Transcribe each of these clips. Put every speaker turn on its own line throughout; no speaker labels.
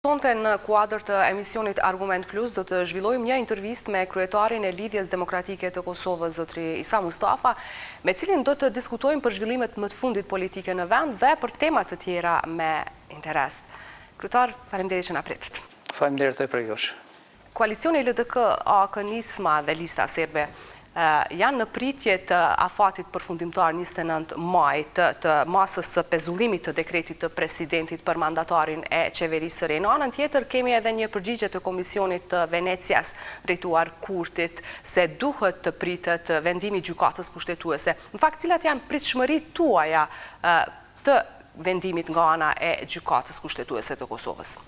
Sonte në kuadër të emisionit Argument Plus do të zhvillojmë një intervistë me kryetarin e Lidhjes Demokratike të Kosovës, zotri Isa Mustafa, me cilin do të diskutojmë për zhvillimet më të fundit politike në vend dhe për temat të tjera me interes. Kryetar, faleminderit që na pritët.
Faleminderit për jush.
Koalicioni LDK-se, Nisma dhe Lista Serbe janë në pritje të afatit përfundimtar 29 maj të masës së pezullimit të dekretit të presidentit për mandatarin e qeverisë së re. Në anën tjetër kemi edhe një përgjigje të Komisionit të Venecias drejtuar Kurtit se duhet të pritet vendimi i gjykatës kushtetuese. Në fakt, cilat janë pritshmëritë tuaja të vendimit nga ana e gjykatës kushtetuese të Kosovës?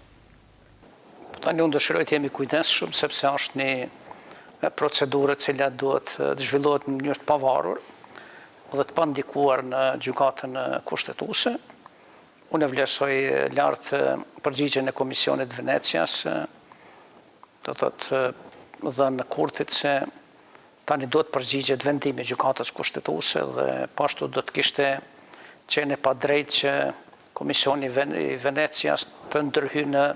Tani unë dëshiroj të jemi kujdesshëm sepse është një procedurë cila duhet të zhvillohet në mënyrë të pavarur dhe të pandikuar në gjykatën kushtetuese. Unë e vlerësoj lartë përgjigjen e Komisionit Venecias, do të thotë në Kurtit se tani duhet përgjigjet vendimi i gjykatës kushtetuese dhe pashtu do të kishte qenë pa drejt që Komisioni i Venecias të ndërhyjë në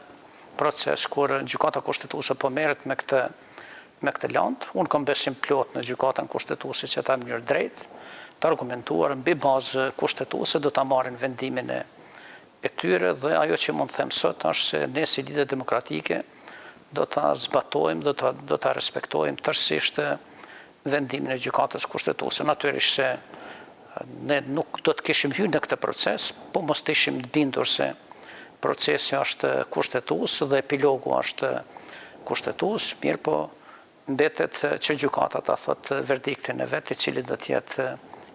proces kur gjykata kushtetuese po merret me këtë land. Unë kam besim plot në gjykatën kushtetuese që ata në mënyrë drejt të argumentuar mbi bazë kushtetuese do ta marrin vendimin e tyre dhe ajo që mund të them sot është se ne si Lidhje Demokratike do ta zbatojmë, do ta respektojmë tërësisht vendimin e gjykatës kushtetuese. Natyrisht se ne nuk do të kishim hyrë në këtë proces, po mos të ishim të bindur se procesi është kushtetues dhe epilogu është kushtetues, mirë po mbetet që gjykata ta thotë verdiktin e vet, i cili do të jetë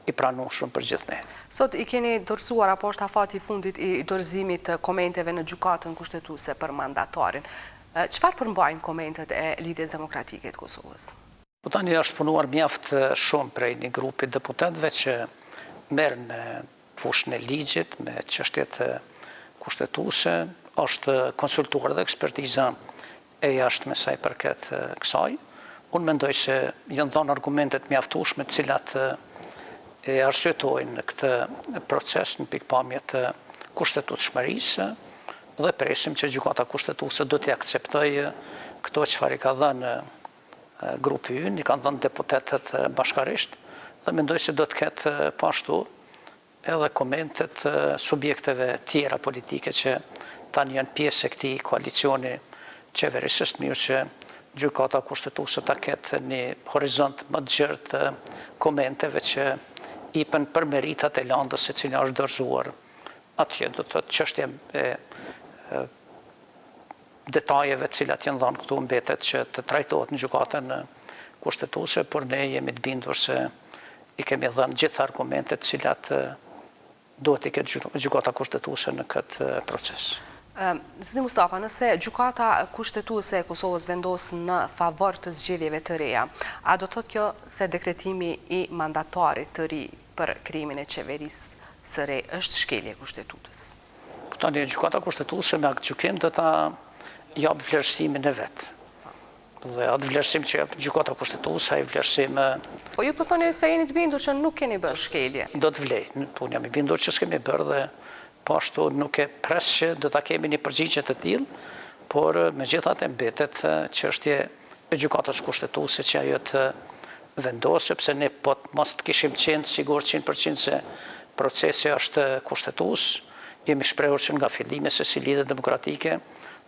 i pranueshëm për gjithë ne.
Sot i keni dorëzuar apo është afati i fundit i dorëzimit të komenteve në gjykatën kushtetuese për mandatarin. Çfarë përmbajnë komentet e Lidhjes Demokratike të Kosovës?
Po tani është punuar mjaft shumë prej një grupi deputetëve që merren me fushën e ligjit, me çështjet kushtetuese, është konsultuar dhe ekspertiza e jashtme sa i përket kësaj. Unë mendoj se janë dhënë argumentet mjaftueshme të cilat e arsyetojnë në këtë proces në pikpamje të kushtetueshmërisë dhe presim që gjykata kushtetuese do të akceptojë këto çfarë ka dhënë grupi ynë, i kanë dhënë deputetët bashkarisht dhe mendoj se do të ketë pashtu edhe komentet subjekteve tjera politike që tani janë pjesë e këtij koalicioni qeverisës, mirë që gjykata kushtetuese ta ketë një horizont më të gjerë të komenteve që ipen për meritat e landës se cila është dorëzuar atje, do të thotë çështja e detajeve të cilat janë dhënë këtu mbetet që të trajtohet në gjykatën kushtetuese, por ne jemi të bindur se i kemi dhënë gjithë argumentet të cilat duhet i ketë gjykata kushtetuese në këtë proces.
Zoti Mustafa, nëse gjykata kushtetuese e Kosovës vendos në favor të zgjedhjeve të reja, a do thotë kjo se dekretimi i mandatarit të ri për krijimin e qeverisë së re është shkelje kushtetutës?
Tani gjykata kushtetuese me atë gjykim do ta jap vlerësimin e vet. Dhe atë vlerësim që jep gjykata kushtetuese, ai vlerësim.
Po ju po thoni se jeni të bindur që nuk keni bërë shkelje.
Do të vlej, unë jam i bindur që s'kemi bërë dhe po ashtu nuk e pres që do ta kemi një përgjigje të tillë, por megjithatë mbetet çështje e gjykatës kushtetuese që ajo të vendosë, sepse ne po mos të kishim qenë sigurt 100% se procesi është kushtetues, jemi shprehur që nga fillimi se si Lidhje Demokratike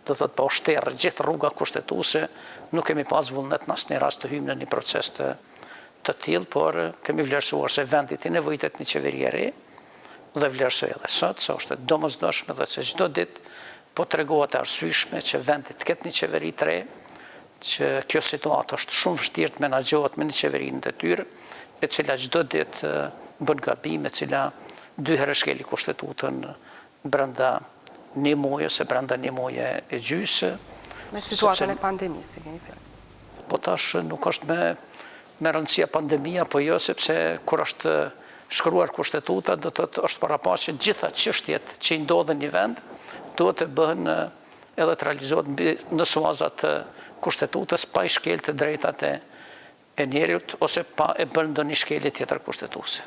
do të thotë pa ushterë gjithë rruga kushtetuese, nuk kemi pas vullnet në asnjë rast të hyjmë në një proces të tillë, por kemi vlerësuar se vendi i nevojitet një qeveri e re dhe vlerësoj edhe sot se është domosdoshme dhe se çdo ditë po tregohet e arsyeshme që vendi të ketë një qeveri të re, që kjo situatë është shumë vështirë të menaxhohet me një qeveri në detyrë, e cila çdo ditë bën gabime, e cila dy herë shkeli kushtetutën brenda një muaji ose brenda një muaji e gjysë.
Me situatën e pandemisë keni fjalë.
Po tash nuk është me rëndësia pandemia, po jo sepse kur është shkruar kushtetuta do të thotë është paraqashë gjitha çështjet që i ndodhen një vend duhet të bëhen edhe të realizohet në suazat të kushtetutës pa i shkel të drejtat e njerit ose pa e bërë ndonjë shkelje tjetër kushtetuese.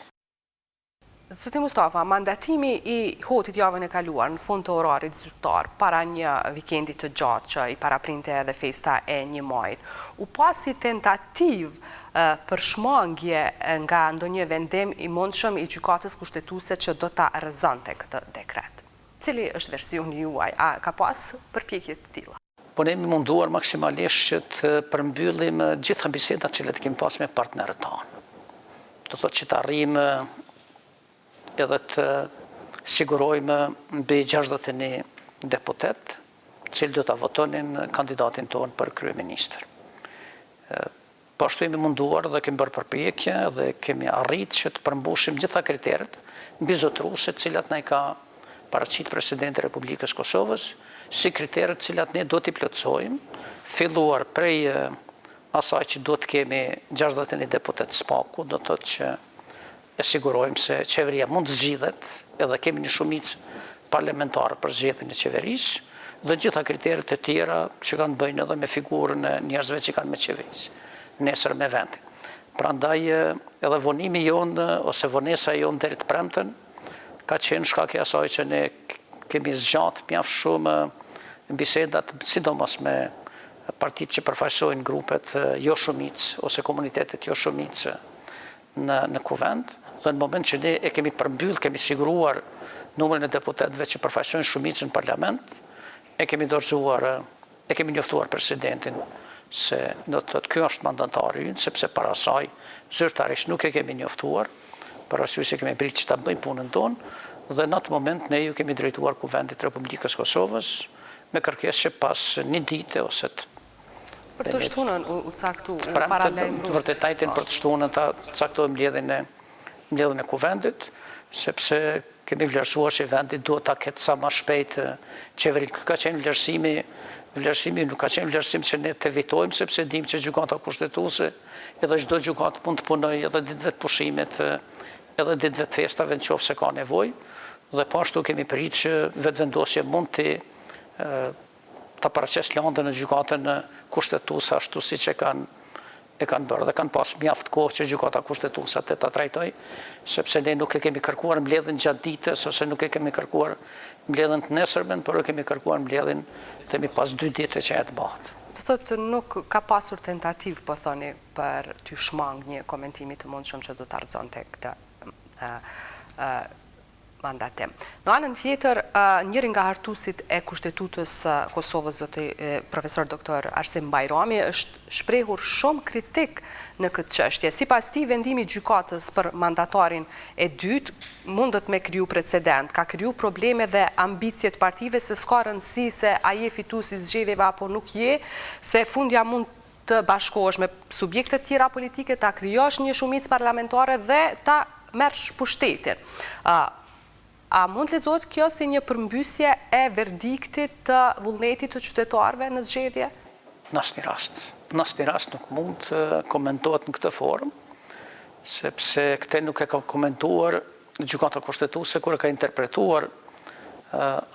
Zoti Mustafa, mandatimi I hotit javën e kaluar në fund të orarit zyrtar, para një vikendi të gjatë që I paraprinte edhe festa e 1 majit, u pasi tentativ për shmangje nga ndonjë vendim I mundshëm I gjykatës kushtetuese që do ta rrëzonte këtë dekret. Cili është versioni juaj? A ka pas përpjekje të tilla?
Po ne jemi munduar maksimalisht që të përmbyllim gjitha bisedat që kemi pas me partnerët tanë. Do thotë që të arrijmë edhe të sigurojmë mbi 61 deputet, cilë do të votonin kandidatin tonë për kryeministër. Po ashtu jemi munduar dhe kemi bërë përpjekje dhe kemi arrit që të përmbushim gjitha kriteret mbizotruse cilat na I ka paraqit Presidenti Republikës Kosovës, si kriteret cilat ne do t'i plotësojmë, filluar prej asaj që do të kemi 61 deputet spaku, do të thotë që e sigurojmë se qeveria mund të zgjidhet, edhe kemi një shumicë parlamentare për zgjedhjen e qeverisë, dhe gjitha kriteret e tjera që kanë bëjnë edhe me figurën e njerëzve që kanë me qeverisë, nesër me vendin. Prandaj edhe vonimi jonë ose vonesa jonë deri të premten ka qenë shkak I asaj që ne kemi zgjatë mjaft shumë bisedat, sidomos me partitë që përfaqësojnë grupet jo shumicë ose komunitetet jo shumicë në kuvend. Dhe në moment që ne e kemi përmbyll, kemi siguruar numrin e deputetëve që përfaqësojnë shumicën në parlament, e kemi dorëzuar, e kemi njoftuar presidentin se do të thotë ky është mandatari ynë, sepse para saj zyrtarisht nuk e kemi njoftuar, për arsye se kemi pritë që ta bëjmë punën tonë, dhe në atë moment ne ju kemi drejtuar Kuvendit Republikës Kosovës me kërkesë që pas një dite ose
për të shtunën u caktu paralajm
vërtetajtin për të shtunën ta caktojmë mbledhjen e kuvendit, sepse kemi vlerësuar që vendi duhet ta ketë sa më shpejt qeverinë. Ky ka qenë vlerësimi nuk ka qenë vlerësim që ne të evitojmë, sepse dim që gjykata kushtetuese edhe çdo gjykatë mund të punojë edhe ditëve të pushimit, edhe ditëve të festave nëse ka nevojë, dhe po ashtu kemi pritë që vetëvendosje mund ta paraqes lëndën në gjykatën kushtetuese ashtu siç e kanë bërë dhe kanë pas mjaft kohë që gjykata kushtetuese të ta trajtojë, sepse ne nuk e kemi kërkuar mbledhjen gjatë ditës ose nuk e kemi kërkuar mbledhjen të nesërmen, por e kemi kërkuar mbledhjen themi pas 2 ditë që e të bëhet.
Do thotë nuk ka pasur tentativ, po thoni, për t'ju shmang një komentimi të mundshëm që do ta rrëzonte këtë mandatim. Në anën tjetër, njëri nga hartuesit e Kushtetutës Kosovës, zoti profesor doktor Arsim Bajrami, është shprehur shumë kritik në këtë çështje. Sipas tij, vendimi I gjykatës për mandatarin e dytë mundet me kriju precedent, ka kriju probleme dhe ambicje të partive se s'ka rëndësi se a je fituesi I zgjedhjeve apo nuk je, se fundja mund të bashkohesh me subjekte të tjera politike, ta krijosh një shumicë parlamentare dhe ta merrsh pushtetin. A mund të lexohet kjo si një përmbysje e verdiktit të vullnetit të qytetarëve në zgjedhje?
Në asnjë rast nuk mund të komentohet në këtë formë, sepse këtë nuk e ka komentuar gjykata kushtetuese kur e ka interpretuar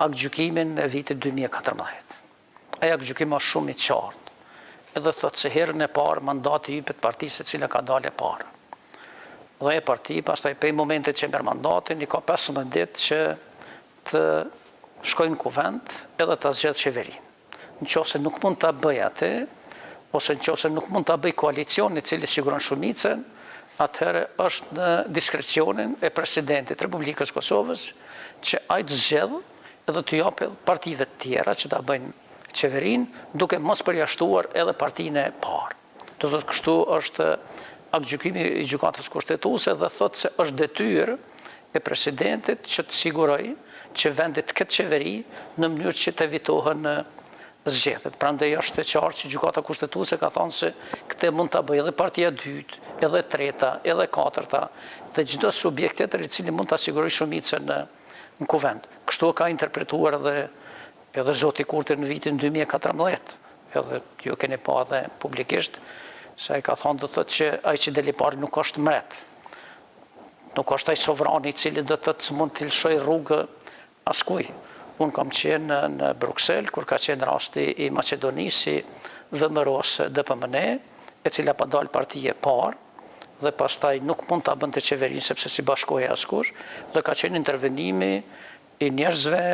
aktgjykimin e vitit 2014. Ai aktgjykim është shumë I qartë. Edhe thotë se herën e parë mandati I jepet partisë e cila ka dalë e parë. Dhe e parti, pastaj prej momentit që merr mandatin, I ka 15 ditë që të shkojnë në kuvend edhe të zgjedhë qeverinë. Nëse nuk mund ta bëj atë, ose nëse nuk mund ta bëj koalicioni I cili siguron shumicën, atëherë është në diskrecionin e Presidentit Republikës Kosovës që ai të zgjedhë edhe të japë partive të tjera që ta bëjnë qeverinë, duke mos përjashtuar edhe partinë e parë. Do të thotë kështu është aktgjykimi I gjykatës kushtetuese dhe thotë se është detyrë e presidentit që të sigurojë që vendi të ketë qeveri në mënyrë që të evitohen zgjedhjet. Prandaj është e qartë që gjykata kushtetuese ka thënë se këtë mund ta bëjë edhe partia e dytë, edhe e treta, edhe e katërta, dhe çdo subjekt tjetër I cili mund ta sigurojë shumicën në kuvend. Kështu ka interpretuar edhe zoti Kurti në vitin 2014. Edhe ju keni pa edhe publikisht se ai ka thonë do të thotë që ai që deli parë nuk është mret. Nuk është ai sovrani I cili do të thotë se mund të lëshoj rrugë askujt. Unë kam qenë në Bruksel kur ka qenë rasti I Maqedonisë, si vëmëros DPMN, e cila pa dalë partia e parë, dhe pastaj nuk mund ta bënte qeverinë sepse si bashkohej askush, dhe ka qenë intervenimi i njerëzve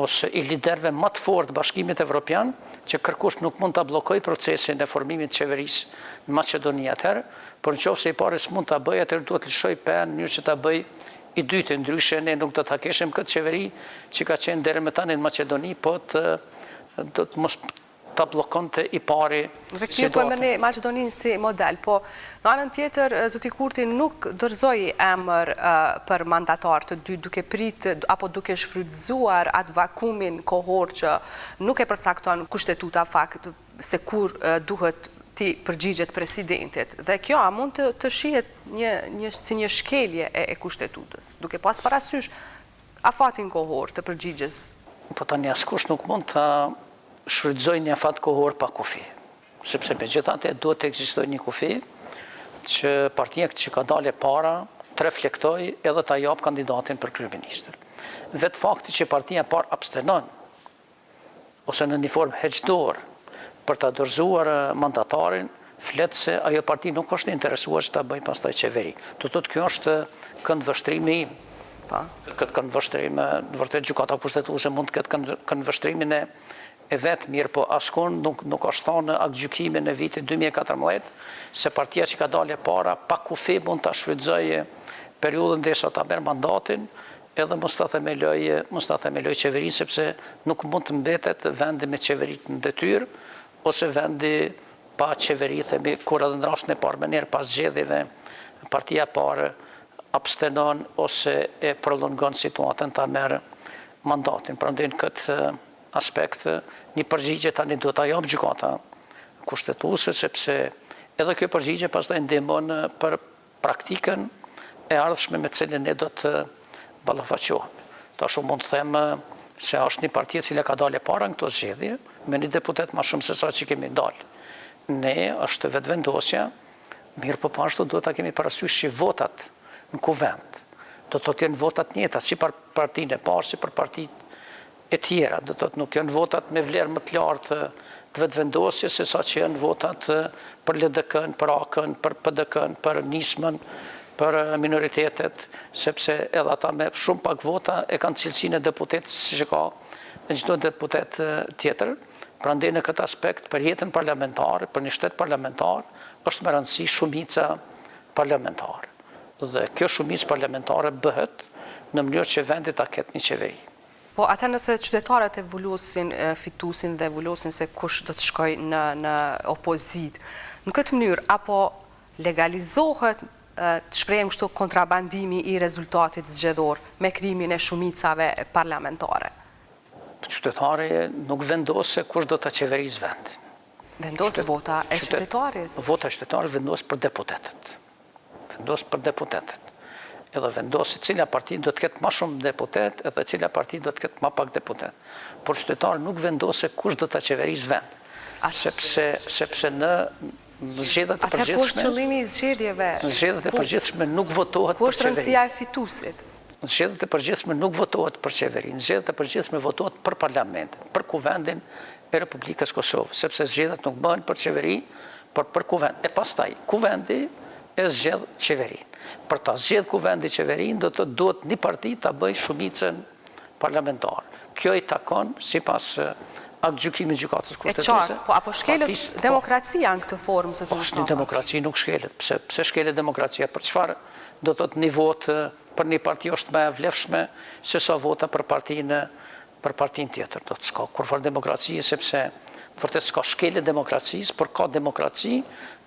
ose i liderëve më të fortë Bashkimit Evropian, që kërkush nuk mund ta bllokojë procesin e formimit të qeverisë në Maqedoni atëherë, por nëse i pare s'mund ta bëjë, atëherë duhet të lëshoj PN në mënyrë që ta bëj i dytë, ndryshe ne nuk do ta keshim këtë qeveri që ka qenë deri më tani në Maqedoni, po do të mos ta bllokonte i pari.
Dhe kjo po e merrni Maqedoninë si model, po në anën tjetër zoti Kurti nuk dorëzoi emër për mandatar të dy duke prit apo duke shfrytzuar atë vakumin kohor që nuk e përcakton kushtetuta fakt se kur duhet ti përgjigjet presidentit. Dhe kjo a mund të shihet si një shkelje e kushtetutës, duke pas parasysh afatin kohor të përgjigjes.
Po tani askush nuk mund ta shfrytëzoj një afat kohor pa kufi. Sepse megjithatë duhet të ekzistojë një kufi që partia që ka dalë para të reflektoj edhe ta jap kandidatin për kryeministër. Vetë fakti që partia parë abstenon ose në një formë heqdor për ta dorëzuar mandatarin, flet se ajo parti nuk është interesuar që ta bëjë pastaj qeveri. Do të thotë kjo është këndvështrimi im. Këtë këndvështrim, vërtet gjykata kushtetuese mund të ketë këndvështrimin e vetë mirë, po askon nuk është thonë në aktgjykimin e vitit 2014 se partia që ka dalë para pa kufi mund ta shfrytëzojë periudhën derisa ta merr mandatin edhe mos ta themeloj qeverinë, sepse nuk mund të mbetet vendi me qeveritë në detyrë ose vendi pa qeveri, themi, kur edhe në rastin e parë më herë pas zgjedhjeve partia parë abstenon ose e prolongon situatën ta merr mandatin. Prandaj në këtë aspekt një përgjigje tani duhet ta jap gjykata kushtetuese, sepse edhe kjo përgjigje pastaj ndihmon për praktikën e ardhshme me cilën ne do të ballafaqohemi. Tash mund të them se është një parti e cila ka dalë para në këto zgjedhje, me një deputet më shumë se sa që kemi dalë. Ne është vetëvendosja, mirë po ashtu duhet ta kemi parasysh që votat në kuvend do të jenë votat njëjta si për partinë e parë, si për partitë e tjera, do të thotë nuk janë votat me vlerë më të lartë të vetëvendosjes se sa që janë votat për LDK-n, për AK-n, për PDK-n, për nismën, për minoritetet, sepse edhe ata me shumë pak vota e kanë cilësinë e deputetit si që ka në çdo deputet tjetër. Prandaj në këtë aspekt për jetën parlamentare, për një shtet parlamentar, është me rëndësi shumica parlamentare. Dhe kjo shumicë parlamentare bëhet në mënyrë që vendi ta ketë një qeveri.
Po atë nëse qytetarët e vullosin, fitusin dhe vullosin se kush do të shkoj në opozit, në këtë mënyrë apo legalizohet të shprehim kështu kontrabandimi i rezultatit zgjedhor me krimin e shumicave parlamentare?
Qytetari nuk vendos se kush do ta qeverisë vendin.
Vendos vota e qytetarit?
Vota e qytetarit vendos për deputetet. Vendos për deputetet. Edhe vendos se cila parti do të ketë më shumë deputet edhe cila parti do të ketë më pak deputet. Por qytetari nuk vendos se kush do ta qeverisë vend. Sepse në zgjedhjet e përgjithshme.
Atë është qëllimi i zgjedhjeve.
Në zgjedhjet e përgjithshme nuk votohet për qeveri.
Ku është rëndësia e fituesit?
Në zgjedhjet e përgjithshme nuk votohet për qeveri. Në zgjedhjet e përgjithshme votohet për parlamentin, për kuvendin e Republikës Kosovës, sepse zgjedhjet nuk bëhen për qeveri, por për kuvend. E pastaj kuvendi e zgjedh qeverinë. Për ta zgjedh kuvendi qeverinë do të duhet një parti ta bëjë shumicën parlamentare. Kjo i takon sipas aktgjykimit të gjykatës kushtetuese.
Po apo shkelet demokracia në këtë formë se
thonë? Një demokraci nuk shkelet. Pse shkelet demokracia? Për çfarë do të thotë një votë për një parti është më e vlefshme se sa vota për partinë tjetër. Do të s'ka kurrë demokraci sepse vërtet s'ka shkelje demokracisë, por ka demokraci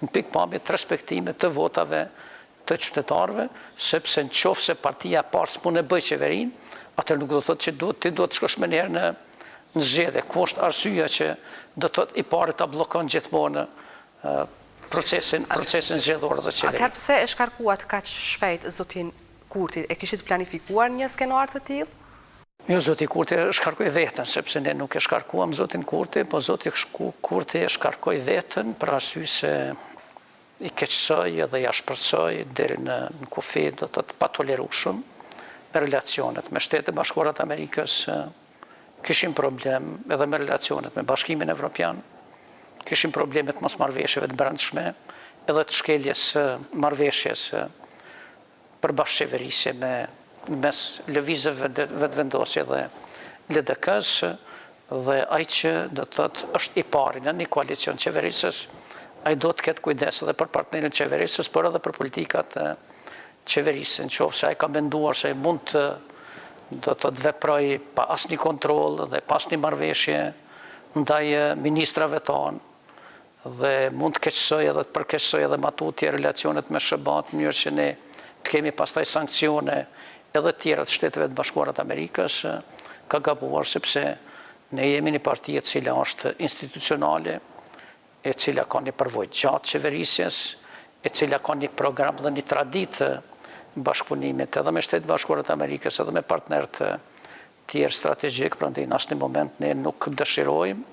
në pikpamje të respektimit të votave të qytetarëve, sepse nëse partia e parë s'mund të bëjë qeverinë, atë nuk do të thotë që ti duhet të shkosh më herë në zgjedhje. Ku është arsyeja që do të thotë i pari ta bllokon gjithmonë procesin zgjedhor dhe qeveri.
Atëherë pse e shkarkuat kaq shpejt zotin Kurti? E kishit planifikuar një skenar të tillë?
Jo, zoti Kurti e shkarkoi veten, sepse ne nuk e shkarkuam zotin Kurti, po zoti Kurti e shkarkoi veten për arsye se i keqsoi edhe ja shpërtsoi deri në kufi, do të thotë patolerueshëm me relacionet me Shtetet Bashkuara të Amerikës. Kishim problem edhe me relacionet me Bashkimin Evropian, kishim problemet mosmarrëveshjeve të brendshme, edhe të shkeljes marrëveshjes për bashkëqeverisje mes lëvizjeve vetëvendosje dhe LDK-s, dhe ai që do të thotë është i pari në një koalicion qeverisës, ai do të ketë kujdes edhe për partnerin e qeverisës, por edhe për politikat e qeverisë, nëse ai ka menduar se mund të do të veproj pa asnjë kontroll dhe pa asnjë marrëveshje ndaj ministrave tonë dhe mund të keqësoj edhe të përkeqësoj edhe matutje relacionet me SBA-t në mënyrë që ne të kemi pastaj sankcione edhe të tjera të Shteteve të Bashkuara të Amerikës, ka gabuar sepse ne jemi një parti e cila është institucionale, e cila ka një përvojë gjatë qeverisjes, e cila ka një program dhe një traditë bashkëpunimit edhe me Shtetet Bashkuara të Amerikës edhe me partnerët tjerë strategjik, prandaj në asnjë moment ne nuk dëshirojmë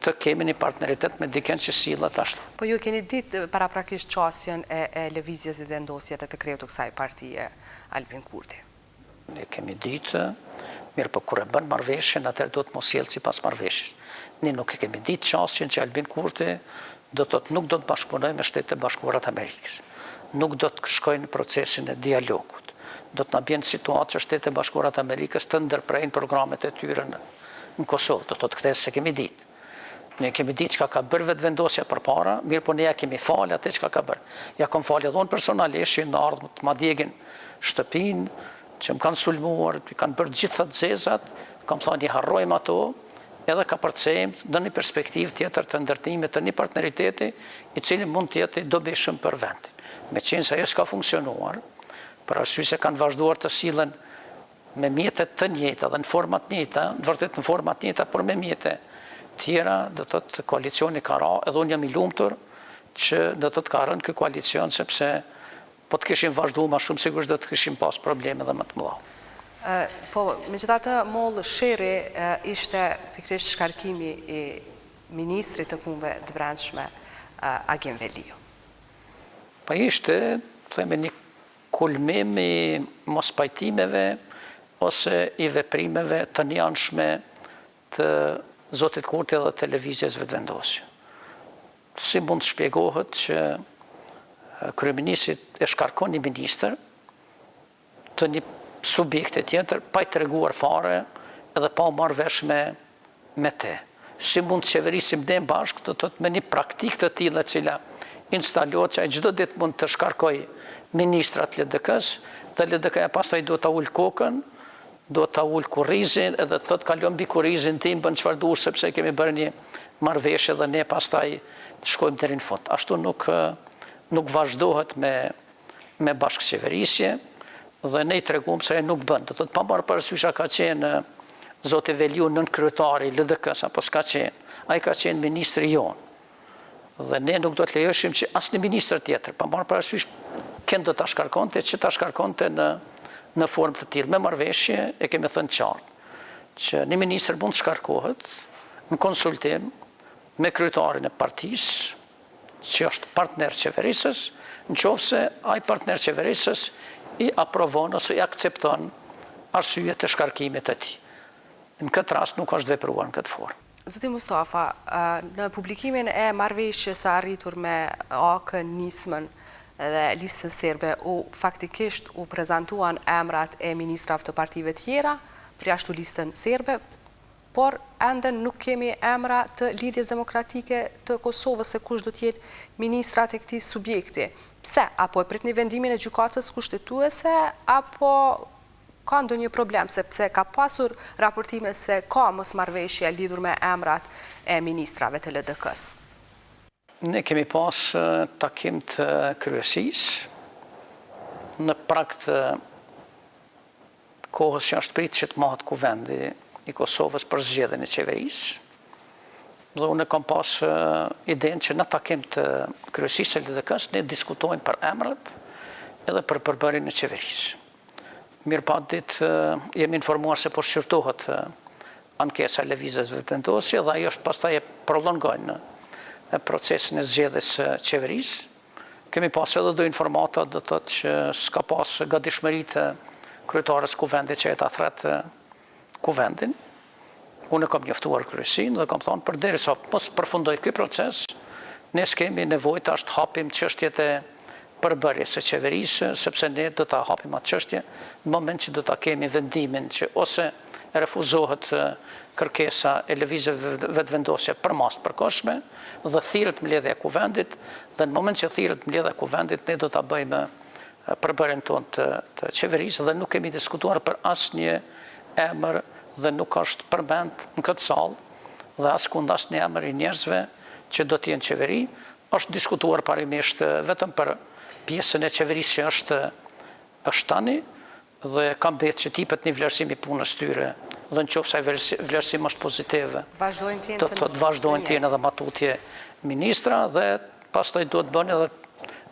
të kemi një partneritet me dikën që sillet ashtu.
Po ju keni ditë paraprakisht qasjen e lëvizjes dhe vendosjes të krejut të kësaj partie, Albin Kurti?
Ne kemi ditë, mirë po kur e bën marrëveshjen, atëherë do të mos sjellë sipas marrëveshjes. Ne nuk e kemi ditë qasjen që Albin Kurti do të thotë nuk do të bashkëpunojë me Shtetet e Bashkuara të Amerikës. Nuk do të shkojnë në procesin e dialogut. Do të na bjen situatë që Shtetet e Bashkuara të Amerikës të ndërprejnë programet e tyre në Kosovë. Do të thotë këtë se kemi ditë. Ne kemi ditë çka ka bërë vetëvendosja përpara, mirë po ne ja kemi falë atë çka ka bërë. Ja kam falë edhe unë personalisht që në ardhmë të ma djegin shtëpinë, që më kanë sulmuar, që kanë bërë gjitha të zezat, kam thënë i harrojmë ato, edhe ka përcejmë në një perspektivë tjetër të ndërtimit të një partneriteti i cili mund të jetë i dobishëm për vendin. Meqenëse se ajo s'ka funksionuar, për arsye se kanë vazhduar të sillen me mjetet të njëjta dhe në forma të njëjta, vërtet në forma të njëjta, por me mjete tjera, do të thotë koalicioni ka ra, edhe unë jam i lumtur që do të thotë ka rënë ky koalicion sepse po të kishim vazhduar më shumë sigurisht do të kishim pas probleme edhe më të mëdha.
Po, megjithatë, mollë Sheri ishte pikërisht shkarkimi i ministrit të punëve të brendshme Agim Veliu.
Po ishte, themi, një kulmim i mospajtimeve ose i veprimeve të njanshme të Zotit Kurti dhe televizjes vetëvendosje. Si mund të shpjegohet që kryeministri e shkarkon një ministër të një subjekte tjetër, pa i treguar fare edhe pa u marrë vesh me te. Si mund të qeverisim dhe në bashkë, do të thotë me një praktik të tillë e cila instalohet që ai çdo ditë mund të shkarkoj ministrat LDK-s, dhe LDK-ja pastaj do ta ul kokën, do ta ul kurrizin, edhe të thotë kalon mbi kurrizin tim, bën çfarë duhet sepse kemi bërë një marrëveshje dhe ne pastaj të shkojmë deri në fund. Ashtu nuk vazhdohet me bashkëqeverisje dhe ne i tregum se nuk bën. Do të thotë pa marrë parasysh ka qenë zoti Veliu nën kryetari i LDK-s apo s'ka qenë. Ai ka qenë ministri jon. Dhe ne nuk do të lejoshim që asnjë ministër tjetër, pa marrë parasysh kënd do ta shkarkonte, që ta shkarkonte në formë të tillë. Me marrëveshje e kemi thënë qartë që një ministër mund të shkarkohet në konsultim me kryetarin e partisë, që është partner qeverisës, nëse ai partner qeverisës i aprovon ose i akcepton arsyet e shkarkimit të tij. Në këtë rast nuk është vepruar në këtë formë.
Zoti Mustafa, në publikimin e marrëveshjes së arritur me AK-n, nismën dhe listën serbe, faktikisht u prezantuan emrat e ministrave të partive tjera për jashtu listën serbe, por ende nuk kemi emra të Lidhjes Demokratike të Kosovës se kush do të jetë ministrat e këtij subjekti. Pse? Apo e prit një vendimin e gjykatës kushtetuese, apo ka ndonjë problem, sepse ka pasur raportime se ka mosmarrëveshje lidhur me emrat e ministrave të LDK-s.
Ne kemi pas takim të kryesisë në prag të kohës që është pritë që të mahet kuvendi i Kosovës për zgjedhjen e qeverisë. Dhe unë kam pas idenë që në takim të kryesisë së LDK-s ne diskutojmë për emrat edhe për përbërjen e qeverisë. Mirëpatit jemi informuar se po shqyrtohet ankesa e lëvizjes vetëvendosje dhe ajo është pastaj e prolongojnë në procesin e zgjedhjes së qeverisë. Kemi pas edhe do informata do të thotë që s'ka pas gatishmëri të kryetarës kuvendit që e ta thret kuvendin. Unë kam njoftuar kryesinë dhe kam thonë përderisa mos përfundoj ky proces, ne s'kemi nevojë tash të hapim çështjet e përbërjes së qeverisë, sepse ne do ta hapim atë çështje në moment që do ta kemi vendimin që ose refuzohet kërkesa e lëvizjeve vetëvendosje për mas të përkohshme dhe thirret mbledhja e kuvendit, dhe në moment që thirret mbledhja e kuvendit ne do ta bëjmë përbërjen tonë të qeverisë dhe nuk kemi diskutuar për asnjë emër dhe nuk është përmend në këtë sallë dhe askund asnjë emër i njerëzve që do të jenë qeveri. Është diskutuar parimisht vetëm për pjesën e qeverisë që është tani dhe kam betë që tipet një vlerësim i punës tyre dhe në qoftë se vlerësim është pozitiv, do të vazhdojnë të jenë edhe matutje ministra dhe pastaj do të bënë edhe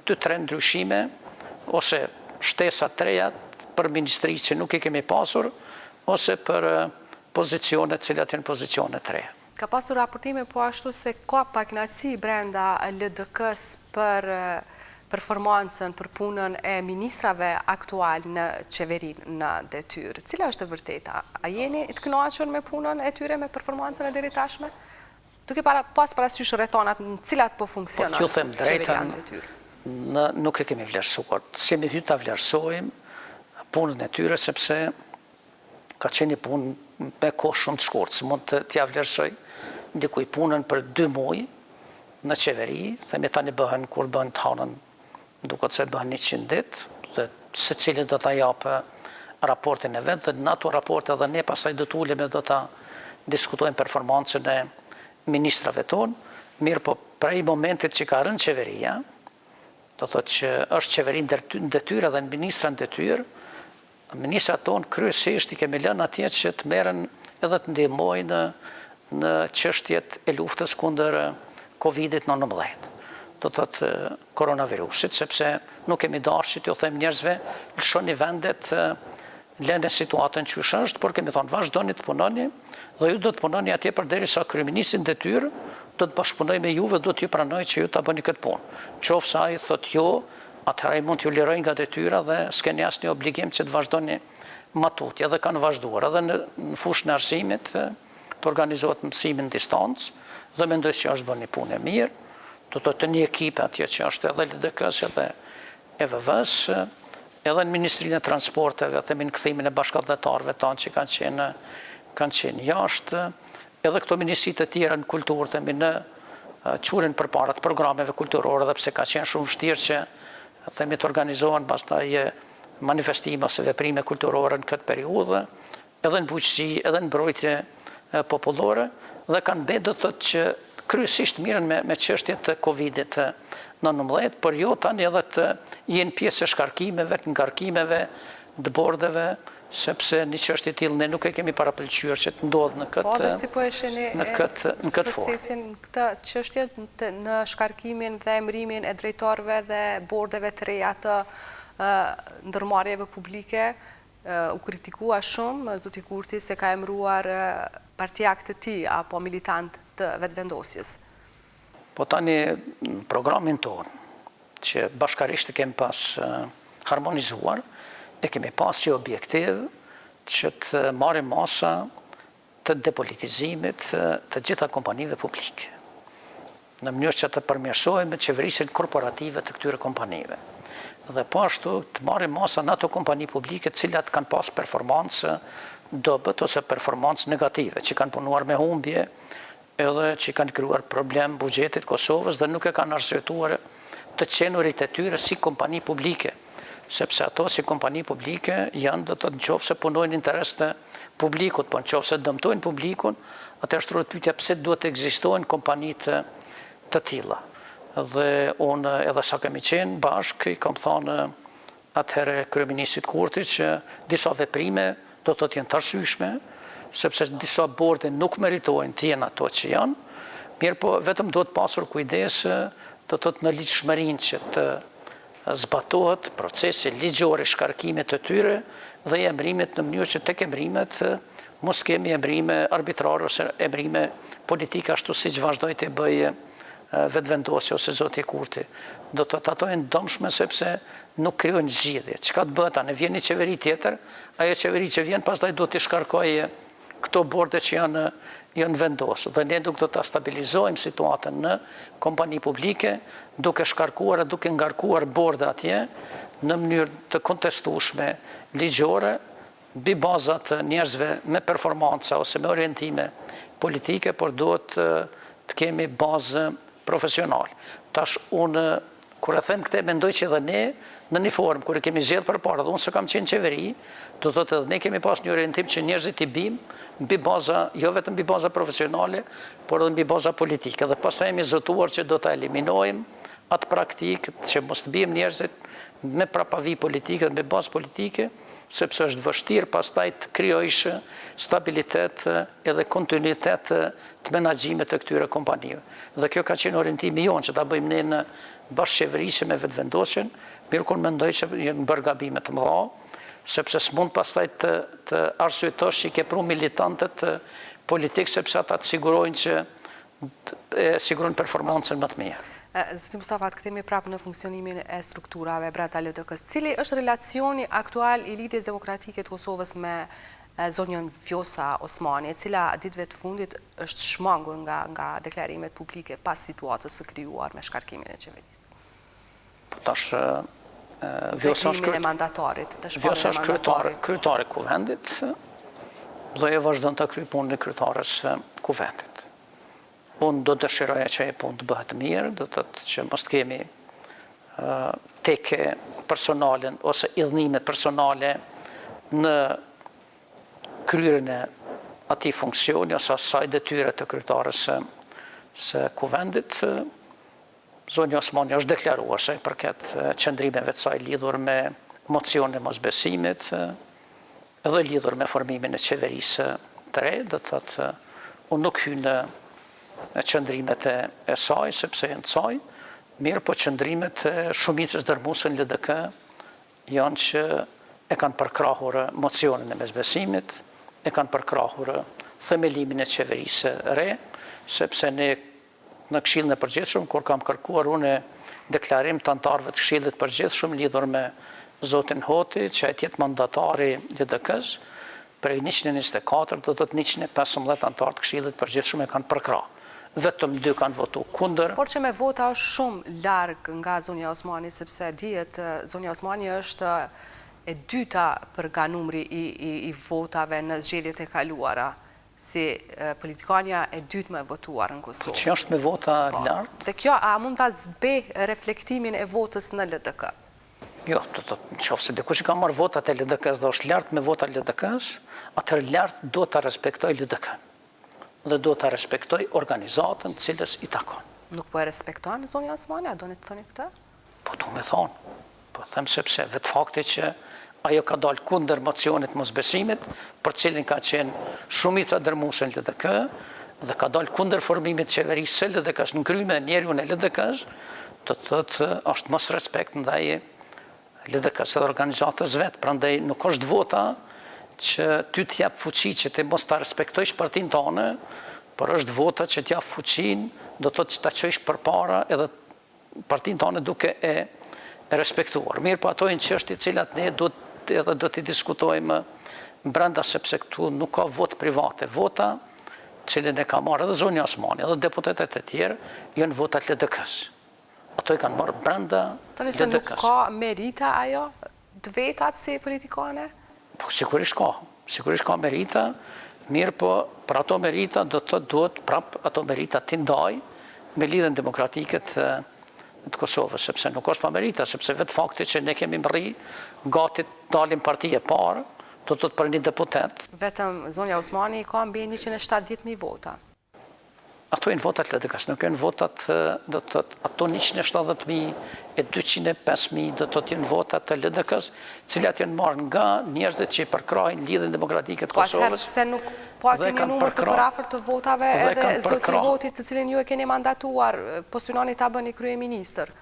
2-3 ndryshime ose shtesa të reja për ministri që nuk i kemi pasur, ose për pozicionet cilat janë pozicionet të reja.
Ka pasur raportime po ashtu se ka pakënaqësi brenda LDK-s për performancën, për punën e ministrave aktual në qeverinë në detyrë. Cila është e vërteta? A jeni të kënaqur me punën e tyre, me performancën e deri tashme? Duke pas parasysh rrethonat në cilat po funksionon qeveria në detyrë?
Nuk e kemi vlerësuar. Si me hyta vlerësojmë punën e tyre, sepse ka qenë një punë me kohë shumë të shkurtë. Së mund të t'ja vlerësoj dikuj punën për 2 muaj në qeveri, themi tani bëhen kur bëhen të hanën, duket se bëhen 100 ditë, dhe secili do ta japë raportin e vet, dhe në ato raporte edhe ne pastaj do të ulemi do ta diskutojmë performancën e ministrave tonë. Mirë, po prej momentit që ka rënë qeveria, do thotë që është qeveri në detyrë dhe në ministra në detyrë, ministrat tonë kryesisht i kemi lënë atje që të merren edhe të ndihmojnë në çështjet e luftës kundër Covid-19. Do thotë koronavirusit, sepse nuk kemi dashur t'ju them njerëzve lëshoni vendet, lënë situatën që është, por kemi thonë vazhdoni të punoni dhe ju do të punoni atje përderisa kryeministri në detyrë do të bashkëpunoj me juve, do t'ju pranoj që ju ta bëni këtë punë. Qoftë sa ai thotë jo, atëherë ai mund t'ju liroj nga detyra dhe s'keni asnjë obligim që të vazhdoni matutje, dhe kanë vazhduar edhe në fushën e arsimit të organizohet mësimi në distancë dhe mendoj se është bërë një punë e mirë. Do të thotë një ekip atje që është edhe LDK-s edhe EVV-s, edhe në Ministrinë e Transporteve, themi në kthimin e bashkëdhetarëve tanë që kanë qenë jashtë, edhe këto ministritë të tjera në kulturë, themi në qurin përpara të programeve kulturore, dhe pse ka qenë shumë vështirë që themi të organizohen pastaj manifestime ose veprime kulturore në këtë periudhë, edhe në bujqësi, edhe në mbrojtje popullore, dhe kanë betë do të thotë që kryesisht mirën me çështjet të Covid-19, por jo tani edhe të jenë pjesë e shkarkimeve, të ngarkimeve, të bordeve, sepse një çështje e tillë ne nuk e kemi parapëlqyer që të ndodhë në këtë
procesin këtë çështje në shkarkimin dhe emërimin e drejtorëve dhe bordeve të reja të ndërmarrjeve publike. U kritikua shumë zoti Kurti se ka emëruar partijak të tij apo militant të vetëvendosjes.
Po tani në programin tonë që bashkarisht e kemi pas harmonizuar, e kemi pas që objektiv që të marrim masa të depolitizimit të gjitha kompanive publike, në mënyrë që të përmirësojmë qeverisjen korporative të këtyre kompanive. Dhe po ashtu të marrim masa në ato kompani publike cilat kanë pas performancë dobët ose performancë negative, që kanë punuar me humbje edhe që kanë krijuar problem buxhetit Kosovës dhe nuk e kanë arsyetuar të qenurit e tyre si kompani publike, sepse ato si kompani publike janë do të nëse punojnë interes të publikut, po nëse dëmtojnë publikun, atëherë shtrohet pyetja pse duhet të ekzistojnë kompani të tilla. Dhe unë edhe sa kemi qenë bashkë, i kam thënë atëherë kryeministrit Kurti që disa veprime do të jenë të arsyeshme, sepse disa borde nuk meritojnë të jenë ato që janë, mirë po vetëm do të pasur kujdes do të në ligjshmërinë që të zbatohet procesi ligjor i shkarkimit të tyre dhe emërimit në mënyrë që tek emërimet mos kemi emërime arbitrare ose emërime politike ashtu siç vazhdoi të bëjë vetëvendosje ose zoti Kurti. Do të ato janë dëmshme sepse nuk krijojnë zgjidhje. Çka të bëhet tani? Vjen një qeveri tjetër, ajo qeveri që vjen pastaj do të shkarkojë këto borde që janë vendosur. Dhe ne duke të stabilizojmë situatën në kompani publike, duke shkarkuar e duke ngarkuar borde atje në mënyrë të kontestueshme ligjore, mbi bazat të njerëzve me performanca ose me orientime politike, por duhet të kemi bazë profesionale. Tash unë, kur e them këte, mendoj që edhe ne, në një formë, kur e kemi zgjedhur përpara, dhe unë se kam qenë qeveri, do të thotë edhe ne kemi pas një orientim që njerëzit i bim mbi baza, jo vetëm mbi baza profesionale, por edhe mbi baza politike. Dhe pastaj jemi zotuar që do ta eliminojmë atë praktikë që mos të bijmë njerëzit me prapavi politike dhe me bazë politike, sepse është vështirë pastaj të krijojsh stabilitet edhe kontinuitet të menaxhimit të këtyre kompanive. Dhe kjo ka qenë orientimi jonë që ta bëjmë ne në bashkëqeverisje me vetëvendosjen, mirë kur mendoj që janë bërë gabime të mëdha, sepse s'mund pastaj të arsyetosh që i ke pru militantët politikë, sepse ata të sigurojnë që sigurojnë performancën më të mirë.
Zoti Mustafa, të kthehemi prapë në funksionimin e strukturave brenda LDK-s. Cili është relacioni aktual i Lidhjes Demokratike të Kosovës me zonjën Vjosa Osmani, e cila ditëve të fundit është shmangur nga deklarimet publike pas situatës së krijuar me shkarkimin e qeverisë?
Tash Vjosa është kryetare kuvendit, dhe e vazhdon të kryej punën e kryetares kuvendit. Unë do dëshiroja që e punë të bëhet mirë, do të të që mos të kemi teke personalen ose idhnime personale në kryerjen e atij funksioni ose asaj detyre të kryetares së kuvendit. Zonja Osmani është deklaruar se i përket qëndrimeve të saj lidhur me mocionin e mosbesimit, edhe lidhur me formimin e qeverisë të re, do të thotë unë nuk hyj në qëndrimet e saj, sepse janë të saj, mirë po qëndrimet e shumicës dërmuese në LDK janë që e kanë përkrahur mocionin e mosbesimit, e kanë përkrahur themelimin e qeverisë re, sepse ne në Këshillin e Përgjithshëm, kur kam kërkuar unë deklarim të anëtarëve të Këshillit të Përgjithshëm lidhur me zotin Hoti, që ai të jetë mandatari LDK-s, prej 124 do të thotë 115 anëtarë të Këshillit të Përgjithshëm e kanë përkrahur. Vetëm 2 kanë votu kundër.
Por që me vota është shumë larg nga zonja Osmani, sepse dihet zonja Osmani është e dyta për nga numri i votave në zgjedhjet e kaluara, si politikania e dytë më e votuar në Kosovë.
Që është me vota lartë?
Dhe kjo, a mund ta zbeh reflektimin e votës në LDK?
Jo, nëse dikush ka marrë votat e LDK-s dhe është lartë me votat e LDK-s, atëherë lartë do ta respektoj LDK-n. Dhe do të respektoj organizatën cilës i takon.
Nuk po e respektojnë zonja Osmani, a do në të thoni këtë?
Po du me thonë. Po them sepse vetë fakti që ajo ka dalë kundër mocionit mosbesimit, për cilin ka qenë shumica dërmuese në LDK, dhe ka dalë kundër formimit qeverisë së LDK-s në kryme njerëzun e LDK-s, do të thotë është mos respekt ndaj LDK-s dhe organizatës vetë, prandaj nuk është vota që ty t'jap fuqi që ti mos ta respektojsh partinë tonë, por është vota që t'jap fuqin, do të thotë që ta qojsh përpara edhe partinë tonë duke e respektuar. Mirë, po ato janë çështje të cilat ne do t'i diskutojmë brenda, sepse këtu nuk ka votë private. Vota, cilën e ka marrë edhe zonja Osmani, edhe deputetët e tjerë, janë votat LDK-s. Ato i kanë marrë brenda
LDK-s. Se nuk ka merita ajo të vetat si politikane?
Po, sigurisht ka merita, mirë po, për ato merita duhet prap ato merita t'i ndaj me Lidhjen Demokratike të Kosovës, sepse nuk është pa merita, sepse vetë fakti që ne kemi mërri gati të dalim partije parë, do të për një deputet.
Vetëm zonja Osmani ka mbi 170.000 vota.
Ato janë votat LDK-s, nuk janë votat, do të thotë, ato 170.000 e 205.000 do të thotë janë votat të LDK-s, cilat janë marrë nga njerëzit që i përkrahin Lidhjen Demokratike të Kosovës.
Po atëherë pse nuk po aty një numër të përafërt të votave edhe zoti Hotit, të cilin ju e keni mandatuar, po synoni ta bëni kryeministër.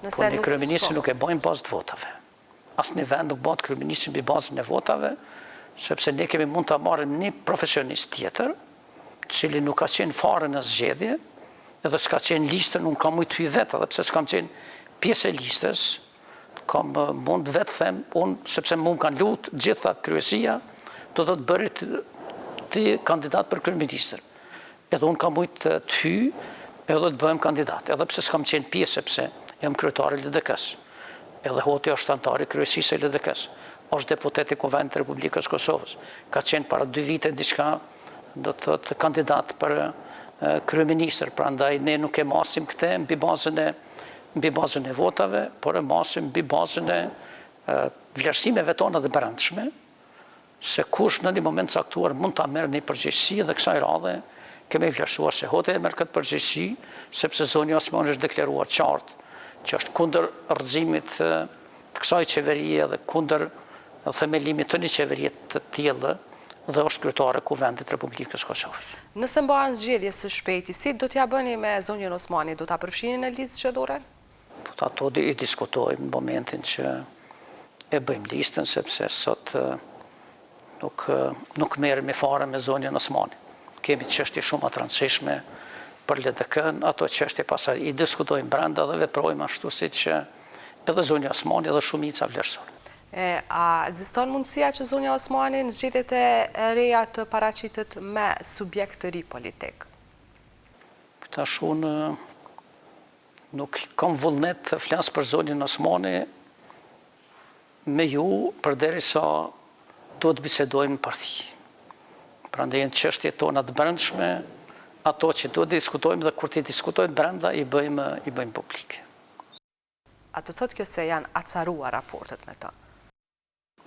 Po një kryeministër nuk e bojnë bazë të votave. Asnjë vend nuk bëhet kryeministër mbi bazën e votave, sepse ne kemi mund ta marrim një profesionist tjetër, cili nuk ka qenë fare në zgjedhje, edhe s'ka qenë listën, unë kam ujtë hy vetë, edhe pse s'kam qenë pjesë e listës, kam mund vetë them, unë, sepse mund kanë lutë gjitha kryesia, do të bërit ti kandidat për kryeministër. Edhe unë kam mujtë të hy edhe të bëhem kandidat. Edhe pse s'kam qenë pjesë, sepse jam kryetari i LDK-s. Edhe hoti është antari kryesisë e LDK-s. Është deputet i Kuvendit të Republikës Kosovës. Ka qenë para 2 vite diçka, do të thotë kandidat për kryeministër. Prandaj ne nuk e masim këtë mbi bazën e votave, por e masim mbi bazën e vlerësimeve tona të brendshme, se kush në një moment caktuar mund ta merr një përgjegjësi dhe kësaj radhe kemi vlerësuar se hoti e merr këtë përgjegjësi, sepse zoni Osmani është deklaruar qartë që është kundër rrëzimit të kësaj qeverie dhe kundër themelimit të një qeverie të tillë dhe është kryetare Kuvendit të Republikës Kosovës.
Nëse mbahen zgjedhje së shpejti, si do t'ja bëni me zonjën Osmani? Do t'a përfshini në listë zgjedhore?
Po ato i diskutojmë në momentin që e bëjmë listën, sepse sot nuk merremi fare me zonjën Osmani. Kemi çështje shumë të rëndësishme për LDK-n, ato çështje pastaj i diskutojmë brenda dhe veprojmë ashtu siç edhe zonja Osmani edhe shumica vlerësore.
A ekziston mundësia që zonja Osmani në zgjedhjet e reja të paraqitet me subjekt të ri politik?
Tash unë nuk kam vullnet të flas për zonjën Osmani me ju përderisa do të bisedojmë në parti. Prandaj janë çështjet tona të brendshme, ato që do të diskutojmë dhe kur të diskutojmë brenda i bëjmë publike.
A të thotë kjo se janë acaruar raportet me ta?